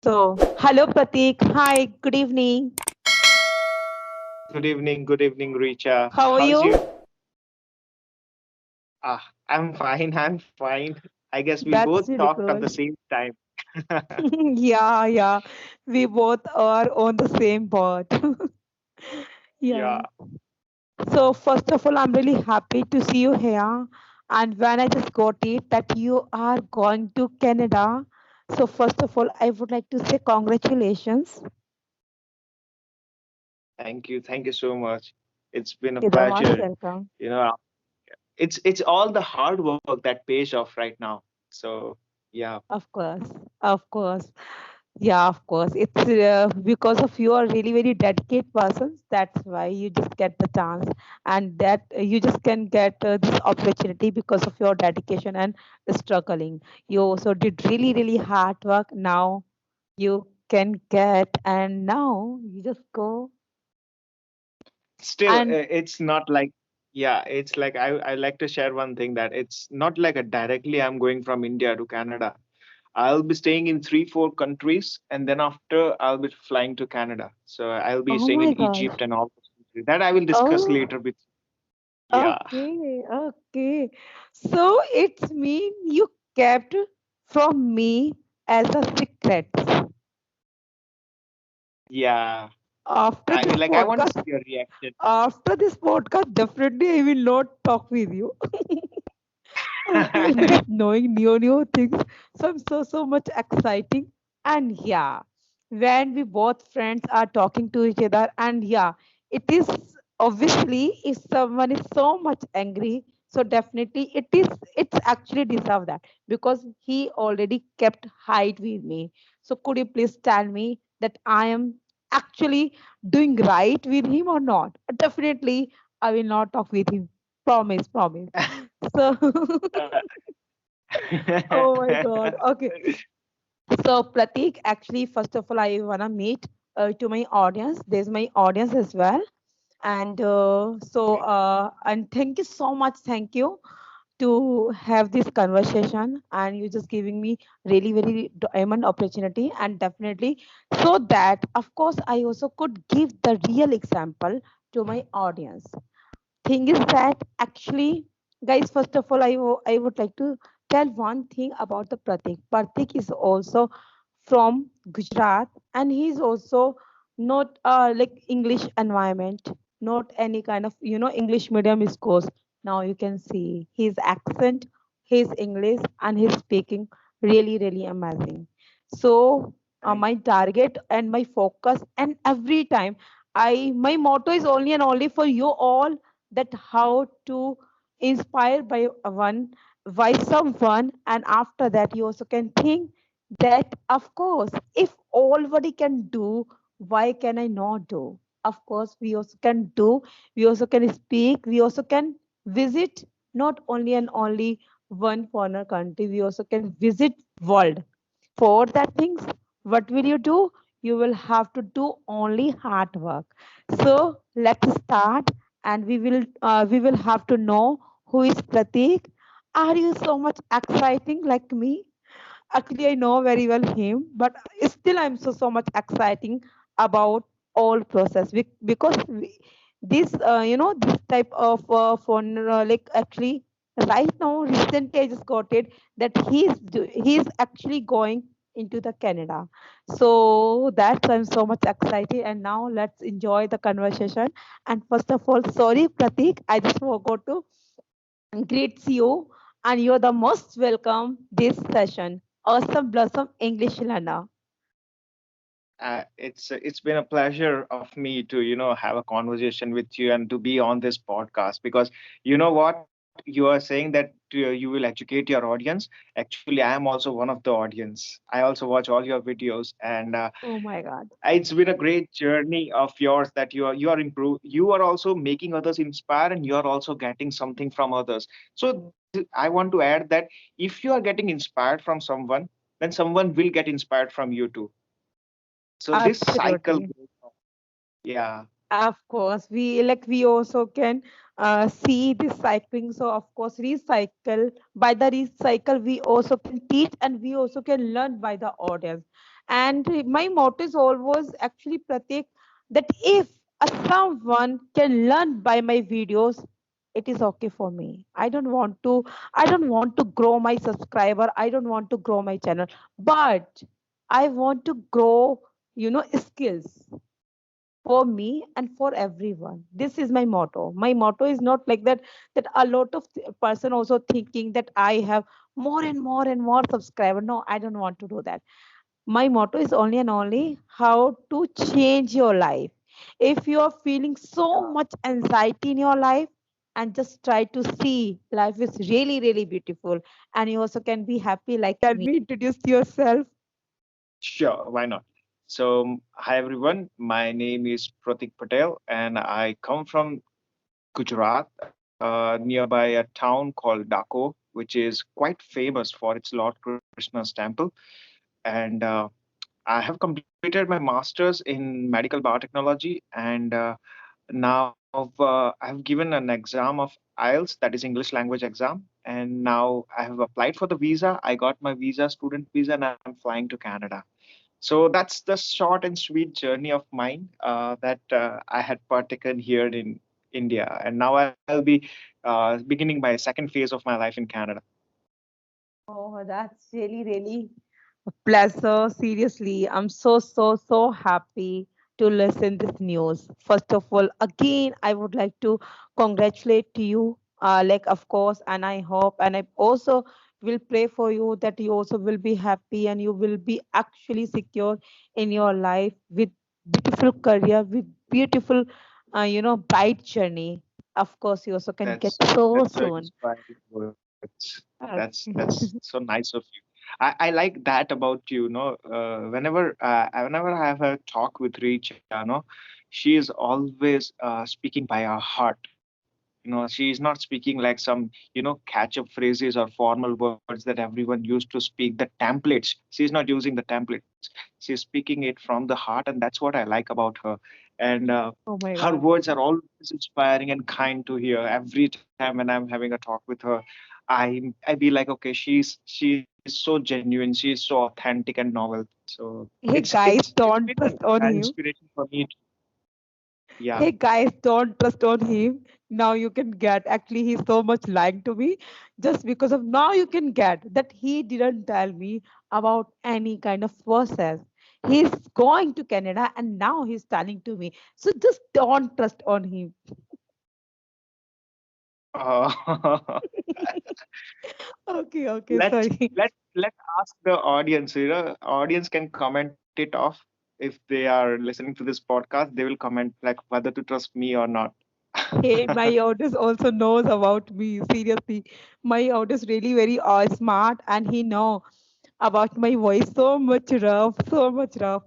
Hello Pratik. Hi, good evening. Good evening, Richa. How are How's you? you? I'm fine. I'm fine. I guess we both That's really talked at the good. same time. Yeah, yeah. We both are on the same boat. Yeah. Yeah, So first of all, I'm really happy to see you here. And when I just got it that you are going to Canada, so first of all, I would like to say congratulations. thank you. Thank you so much. It's been a You're the most pleasure. welcome. You know, it's all the hard work that pays off right now. So, yeah. Of course, of course. Yeah, of course. It's because of you are really very dedicated persons. That's why you just get the chance, and that you just can get this opportunity because of your dedication and struggling. You also did really, really hard work. Now you can get, and now you just go Still, and it's not like, yeah, it's like I like to share one thing that it's not like a directly I'm going from India to Canada. I'll be staying in three, four countries, and then after I'll be flying to Canada. So I'll be oh staying in my gosh. Egypt and all those countries. That I will discuss Oh, later with. Yeah, okay, okay. So it's mean you kept from me as a secret. yeah. After I this like. I want to podcast, see your reaction. definitely I will not talk with you. Okay, just knowing new things. So I'm so much exciting. And yeah, when we both friends are talking to each other, and yeah, it is obviously if someone is so much angry, so definitely it's actually deserve that because he already kept height with me. So could you please tell me that I am actually doing right with him or not? Definitely I will not talk with him. Promise, promise. So oh my God. Okay. So, Pratik, actually, first of all, I wanna meet to my audience. There's my audience as well, and and thank you so much. Thank you to have this conversation, and you just giving me really very diamond opportunity, and definitely so that of course I also could give the real example to my audience. Thing is that actually, guys, first of all, I would like to tell one thing about the Pratik. Pratik is also from Gujarat, and he's also not like English environment, not any kind of English medium schools. Now you can see his accent, his English, and his speaking really really amazing. So Thank my target and my focus, and every time I my motto is only and only for you all that how to inspire by someone, and after that you also can think that of course if everybody can do, why can I not do? Of course we also can do, we also can speak, we also can visit not only and only one foreign country, we also can visit world. For that things, what will you do? You will have to do only hard work. So let's start, and we will have to know who is Pratik. Are you so much exciting like me? Actually I know very well him, but still I'm so much exciting about all process because this this type of phone like actually right now recently I just got it that he's actually going into the Canada. So that's I'm so much excited, and now let's enjoy the conversation. And first of all, sorry Pratik, I just forgot to greet you, and you're the most welcome this session. Awesome Blossom English Learner. it's been a pleasure of me to have a conversation with you and to be on this podcast because you know what you are saying that you will educate your audience. Actually, I am also one of the audience. I also watch all your videos, and Oh my God. it's been a great journey of yours that you are also making others inspire, and you are also getting something from others. So I want to add that if you are getting inspired from someone, then someone will get inspired from you too. So this cycle Absolutely. goes on. Yeah. Of course, we also can see this cycling. So of course, recycle by the recycle we also can teach, and we also can learn by the audience. And my motto is always actually, Pratik, that if someone can learn by my videos, it is okay for me. I don't want to grow my subscriber. I don't want to grow my channel, but I want to grow, skills for me and for everyone. This is my motto. My motto is not like that, that a lot of person also thinking that I have more and more and more subscriber. No, I don't want to do that. My motto is only and only how to change your life. If you are feeling so Yeah. much anxiety in your life, and just try to see life is really really beautiful, and you also can be happy like me. Can we introduce yourself? Sure, why not? So, hi everyone. My name is Pratik Patel, and I come from Gujarat, nearby a town called Dako, which is quite famous for its Lord Krishna's temple. And I have completed my master's in medical biotechnology, and now I have given an exam of IELTS, that is English language exam, and now I have applied for the visa. I got my visa, student visa, and I'm flying to Canada. So that's the short and sweet journey of mine that I had partaken here in India, and now I'll be beginning my second phase of my life in Canada. Oh, that's really, really pleasure. Seriously, I'm so, so, so happy to listen this news. First of all, again, I would like to congratulate to you. Like, of course, and I hope, and I also will pray for you that you also will be happy and you will be actually secure in your life with beautiful career, with beautiful, bright journey. Of course, you also can get That's so that's so soon. inspiring words. That's Okay. so nice of you. I like that about you. Whenever I have a talk with Richa, she is always speaking by her heart. She is not speaking like some catch up phrases or formal words that everyone used to speak, the templates. She's not using the templates. She's speaking it from the heart, and that's what I like about her. And Oh my her God. words are always inspiring and kind to hear. Every time when I'm having a talk with her, I be like, okay, she's so genuine, she's so authentic and novel. So Hey it's guys, been don't trust on an him. inspiration for me. Yeah. Hey guys, don't trust on him. Now you can get. Actually, he's so much lying to me. Just because of now, you can get that he didn't tell me about any kind of process. He's going to Canada and now he's telling to me. So just don't trust on him. Uh, Okay, okay, let sorry. let ask the audience. Audience can comment it off. If they are listening to this podcast, they will comment like whether to trust me or not. Hey, my audience also knows about me. Seriously, my audience really very smart, and he know about my voice so much rough, so much rough.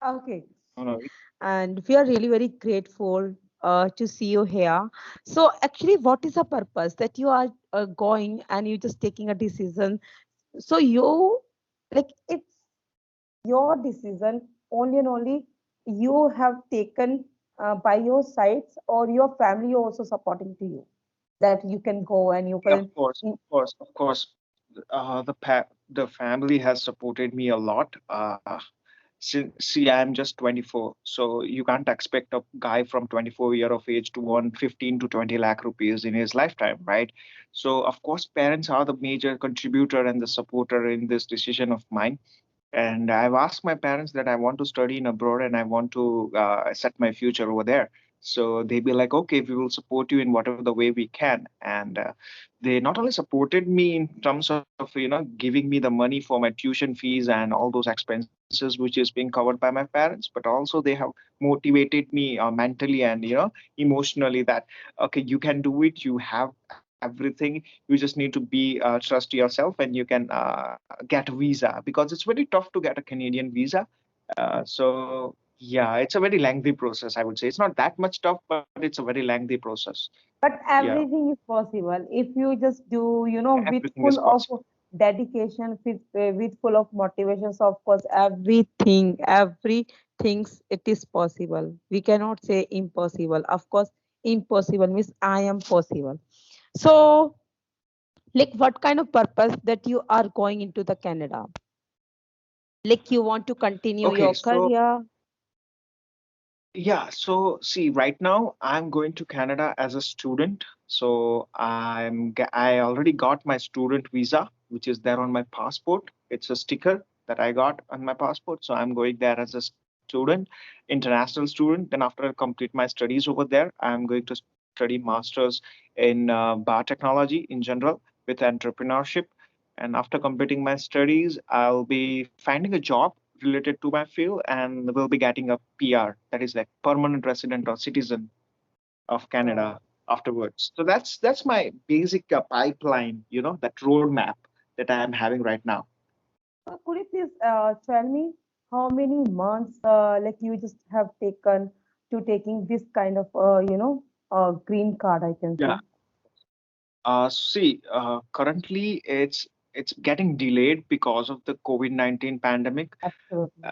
Okay, No, no. and we are really very grateful to see you here. So, actually, what is the purpose that you are going and you just taking a decision? So, you like it's your decision only and only you have taken by your sides, or your family also supporting to you that you can go and you Of can. course, of course, of course. The family has supported me a lot. See, I am just 24, so you can't expect a guy from 24 year of age to earn 15 to 20 lakh rupees in his lifetime, right? So of course, parents are the major contributor and the supporter in this decision of mine. And I've asked my parents that I want to study in abroad and I want to set my future over there. So they be like, okay, we will support you in whatever the way we can. And they not only supported me in terms of giving me the money for my tuition fees and all those expenses, which is being covered by my parents, but also they have motivated me mentally and emotionally that okay, you can do it. You have everything. You just need to be trust yourself, and you can get a visa, because it's very tough to get a Canadian visa. So yeah, it's a very lengthy process. I would say it's not that much tough, but it's a very lengthy process. But Yeah, everything is possible if you just do, with everything is full of possible. dedication, with full of motivations. Of course, everything it is possible. We cannot say impossible. Of course, impossible means I am possible. So, like, what kind of purpose that you are going into the Canada? Like you want to continue Okay, your so career? yeah, so see, right now I'm going to Canada as a student. So I already got my student visa, which is there on my passport. It's a sticker that I got on my passport. So I'm going there as a student, international student. Then after I complete my studies over there, I'm going to study masters in biotechnology in general with entrepreneurship. And after completing my studies, I'll be finding a job related to my field and will be getting a PR, that is like permanent resident or citizen of Canada afterwards. So that's my basic pipeline, that roadmap that I am having right now. So could you please tell me how many months like you just have taken to taking this kind of green card, I can Yeah. say. See, currently it's getting delayed because of the COVID-19 pandemic. Absolutely.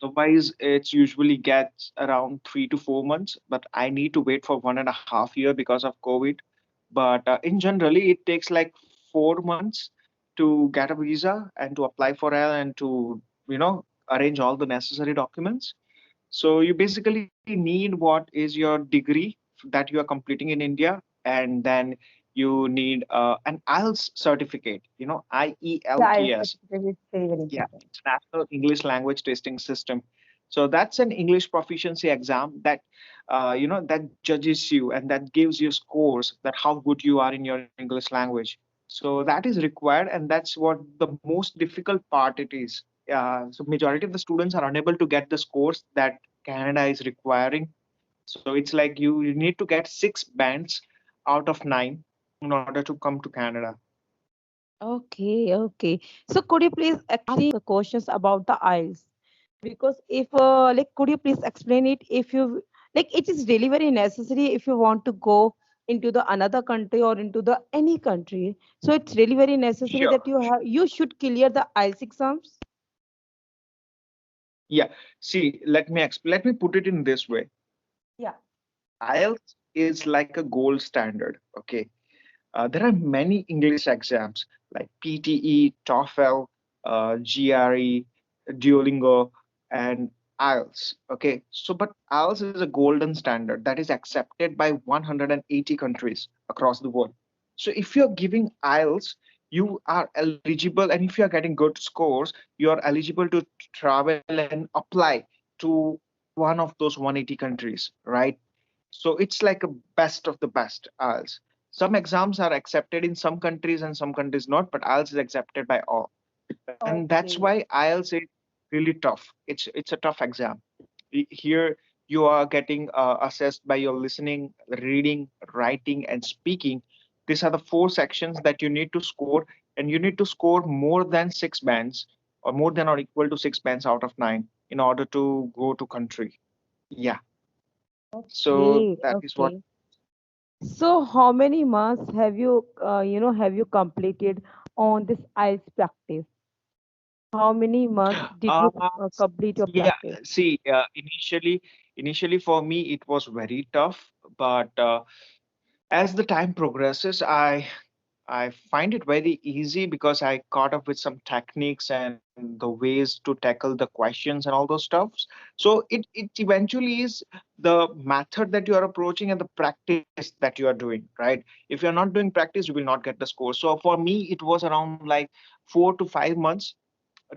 Otherwise, it's usually gets around 3 to 4 months, but I need to wait for 1.5 year because of COVID. But in generally, it takes like 4 months to get a visa and to apply for it and to arrange all the necessary documents. So you basically need what is your degree that you are completing in India, and then you need an IELTS certificate, Yeah, I'll IELTS. certificate is very, very Yeah, important. International English Language Testing System. So that's an English proficiency exam that that judges you and that gives you scores that how good you are in your English language. So that is required, and that's what the most difficult part it is. So majority of the students are unable to get the scores that Canada is requiring. So it's like you need to get 6 bands out of 9 in order to come to Canada. Okay, okay. So could you please questions about the IELTS? Because if like could you please explain it if you like it is really very necessary if you want to go into the another country or into the any country. So it's really very necessary Sure. that you should clear the IELTS exams. Yeah. See, let me put it in this way. Yeah. IELTS is like a gold standard. Okay. There are many English exams like PTE, TOEFL, GRE, Duolingo, and IELTS. Okay. So, but IELTS is a golden standard that is accepted by 180 countries across the world. So, if you're giving IELTS, you are eligible, and if you are getting good scores, you are eligible to travel and apply to one of those 180 countries, right? So it's like a best of the best IELTS. Some exams are accepted in some countries and some countries not, but IELTS is accepted by all. And that's Okay. why IELTS is really tough. It's a tough exam. Here you are getting assessed by your listening, reading, writing, and speaking. These are the 4 sections that you need to score, and you need to score more than 6 bands or more than or equal to 6 bands out of 9 in order to go to country. Yeah. So Okay. that is what. Okay. So how many months have you have you completed on this IELTS practice? How many months did Uh, you complete your yeah, practice? see, initially for me it was very tough, but as the time progresses, I find it very easy because I caught up with some techniques and the ways to tackle the questions and all those stuffs. So it eventually is the method that you are approaching and the practice that you are doing, right? If you're not doing practice, you will not get the score. So for me, it was around like 4 to 5 months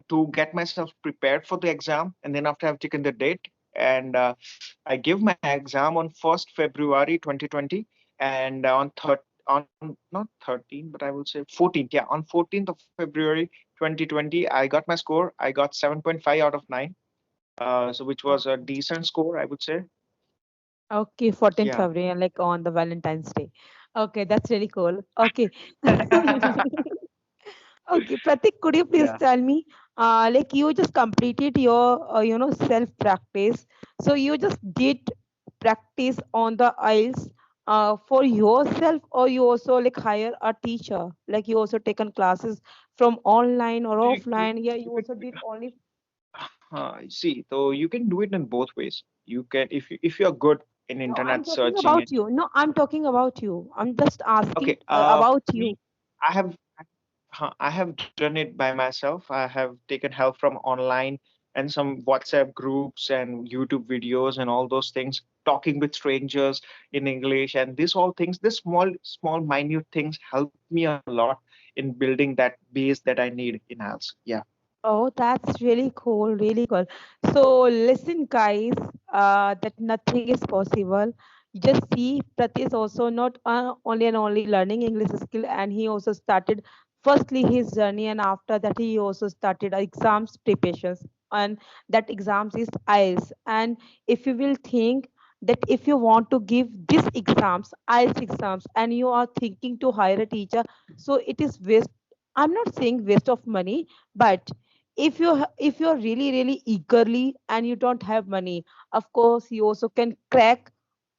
to get myself prepared for the exam, and then after I've taken the date, and I give my exam on 1st February 2020, and on not 13, but I will say 14th. Yeah, on 14th of February 2020, I got my score. I got 7.5 out of 9, so which was a decent score, I would say. Okay, 14th Yeah. February, like on the Valentine's Day. Okay, that's really cool. Okay. Okay, Pratik, could you please Yeah. tell me, like you just completed your, self practice. So you just did practice on the IELTS for yourself, or you also like hire a teacher? Like you also taken classes from online or offline? Yeah, you You also can did only. see, so you can do it in both ways. You can, if you're good in No, I'm internet talking searching about and you. No, I'm talking about you. I'm just asking okay, about for you. me, I have. I have done it by myself. I have taken help from online and some WhatsApp groups and YouTube videos and all those things, talking with strangers in English. And this all things, this small, minute things help me a lot in building that base that I need in IELTS. Yeah. Oh, that's really cool, really cool. So listen, guys, that nothing is possible. You just see, Prati is also not only and only learning English skill, and he also started firstly his journey, and after that he also started exams preparations, and that exams is IELTS. And if you will think that if you want to give this exams, IELTS exams, and you are thinking to hire a teacher, so it is waste. I'm not saying waste of money, but if you're really eagerly and you don't have money, of course you also can crack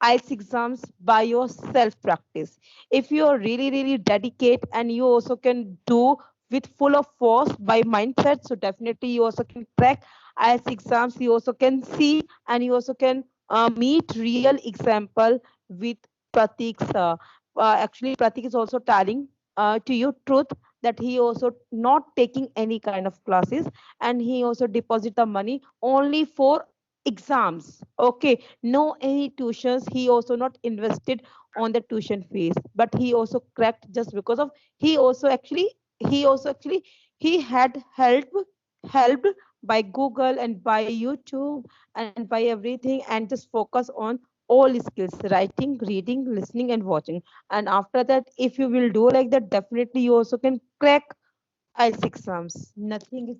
IELTS exams by your self practice. If you're really dedicate and you also can do with full of force by mindset, so definitely you also can crack IELTS exams. You also can see and you also can meet real example with Pratik sir. Actually Pratik is also telling to you truth that he also not taking any kind of classes, and he also deposit the money only for exams. Okay, no any tuitions, he also not invested on the tuition fees, but he also cracked just because of he also actually he had helped by Google and by YouTube and by everything, and just focus on all skills: writing, reading, listening, and watching. And after that, if you will do like that, definitely you also can crack IELTS exams. Nothing is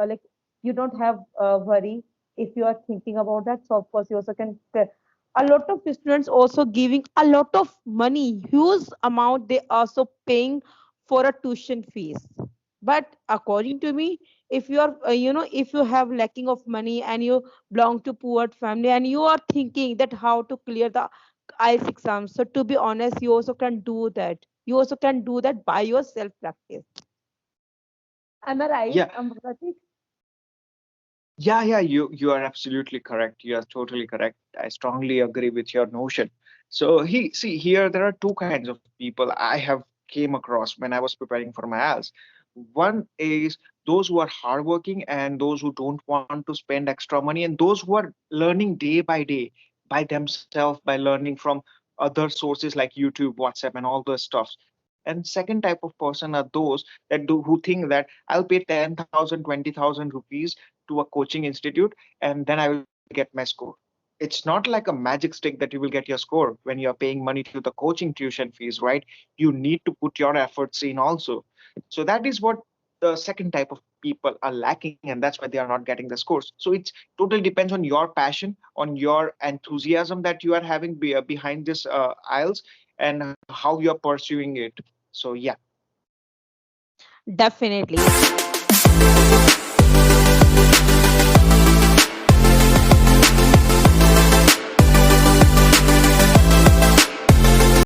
like you don't have worry if you are thinking about that. So of course you also can. A lot of students also giving a lot of money, huge amount they also paying for a tuition fees. But according to me, if you are if you have lacking of money and you belong to poor family and you are thinking that how to clear the IELTS exams, so to be honest, you also can do that. You also can do that by your self practice. Am I right, Yeah. Pratik? Yeah, you are absolutely correct. You are totally correct. I strongly agree with your notion. So he see here there are two kinds of people I have came across when I was preparing for my IELTS. One is those who are hardworking and those who don't want to spend extra money, and those who are learning day by day by themselves by learning from other sources like YouTube, WhatsApp, and all those stuff. And second type of person are those that do who think that I'll pay 10,000, 20,000 rupees to a coaching institute and then I will get my score. It's not like a magic stick that you will get your score when you're paying money to the coaching tuition fees, right? You need to put your efforts in also. So that is what the second type of people are lacking, and that's why they are not getting the scores. So it's totally depends on your passion, on your enthusiasm that you are having behind this IELTS and how you're pursuing it. So yeah. Definitely.